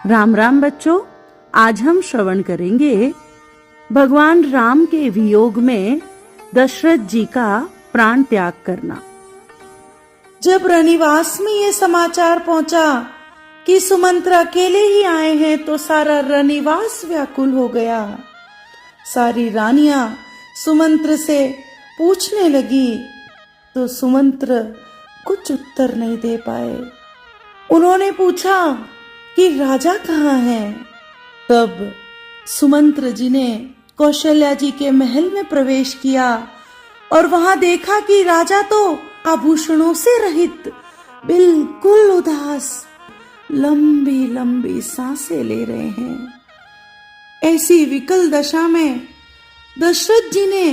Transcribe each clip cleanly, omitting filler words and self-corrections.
राम राम बच्चों, आज हम श्रवण करेंगे भगवान राम के वियोग में दशरथ जी का प्राण त्याग करना। जब रनिवास में ये समाचार पहुंचा कि सुमंत्र अकेले ही आए हैं तो सारा रनिवास व्याकुल हो गया। सारी रानियां सुमंत्र से पूछने लगी तो सुमंत्र कुछ उत्तर नहीं दे पाए। उन्होंने पूछा कि राजा कहाँ हैं? तब सुमंत्र जी ने कौशल्या जी के महल में प्रवेश किया और वहां देखा कि राजा तो आभूषणों से रहित बिल्कुल उदास लंबी लंबी सांसें ले रहे हैं। ऐसी विकल दशा में दशरथ जी ने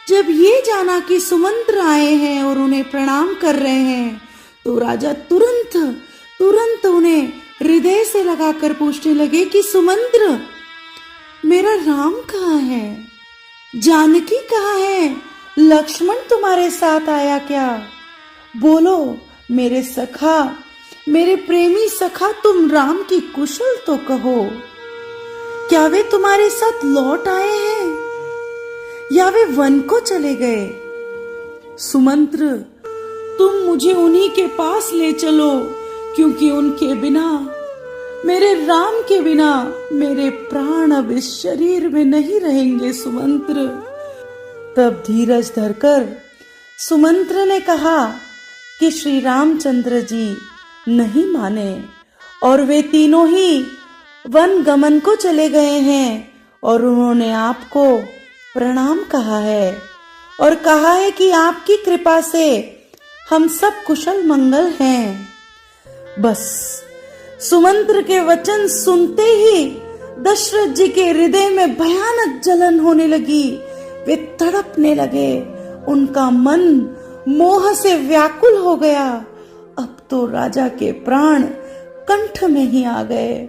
जब ये जाना कि सुमंत्र आए हैं और उन्हें प्रणाम कर रहे हैं तो राजा तुरंत उन्हें हृदय से लगाकर पूछने लगे कि सुमंत्र, मेरा राम कहाँ है? जानकी कहाँ है? लक्ष्मण तुम्हारे साथ आया क्या? बोलो मेरे सखा, मेरे प्रेमी सखा, तुम राम की कुशल तो कहो। क्या वे तुम्हारे साथ लौट आए हैं या वे वन को चले गए? सुमंत्र, तुम मुझे उन्हीं के पास ले चलो, क्योंकि उनके बिना, मेरे राम के बिना मेरे प्राण अब इस शरीर में नहीं रहेंगे। सुमंत्र। तब धीरज धरकर सुमंत्र ने कहा कि श्री रामचंद्र जी नहीं माने और वे तीनों ही वन गमन को चले गए हैं और उन्होंने आपको प्रणाम कहा है और कहा है कि आपकी कृपा से हम सब कुशल मंगल हैं। बस सुमंत्र के वचन सुनते ही दशरथ जी के हृदय में भयानक जलन होने लगी। वे तड़पने लगे, उनका मन मोह से व्याकुल हो गया। अब तो राजा के प्राण कंठ में ही आ गए।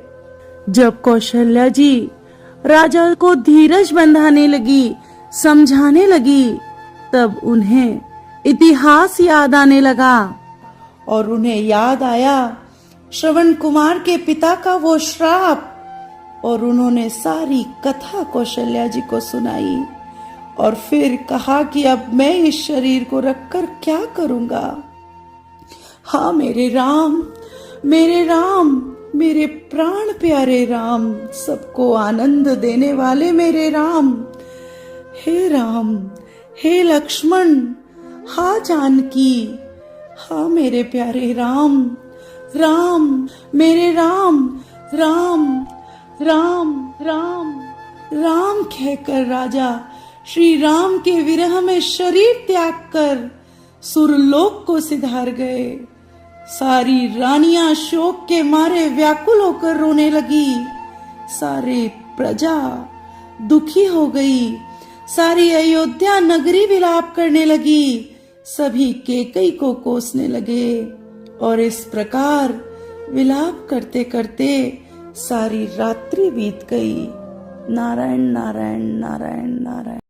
जब कौशल्या जी राजा को धीरज बंधाने लगी, समझाने लगी, तब उन्हें इतिहास याद आने लगा और उन्हें याद आया श्रवण कुमार के पिता का वो श्राप और उन्होंने सारी कथा कौशल्या जी को सुनाई और फिर कहा कि अब मैं इस शरीर को रखकर क्या करूंगा। हाँ मेरे राम, मेरे राम, मेरे प्राण प्यारे राम, सबको आनंद देने वाले मेरे राम, हे लक्ष्मण, हाँ जानकी, हाँ मेरे प्यारे राम, राम, मेरे राम, राम, राम, राम, राम कहकर राजा श्री राम के विरह में शरीर त्याग कर सुरलोक को सिधार गए। सारी रानियां शोक के मारे व्याकुल होकर रोने लगी। सारे प्रजा दुखी हो गई। सारी अयोध्या नगरी विलाप करने लगी। सभी केकई को कोसने लगे और इस प्रकार विलाप करते करते सारी रात्रि बीत गई। नारायण नारायण नारायण नारायण।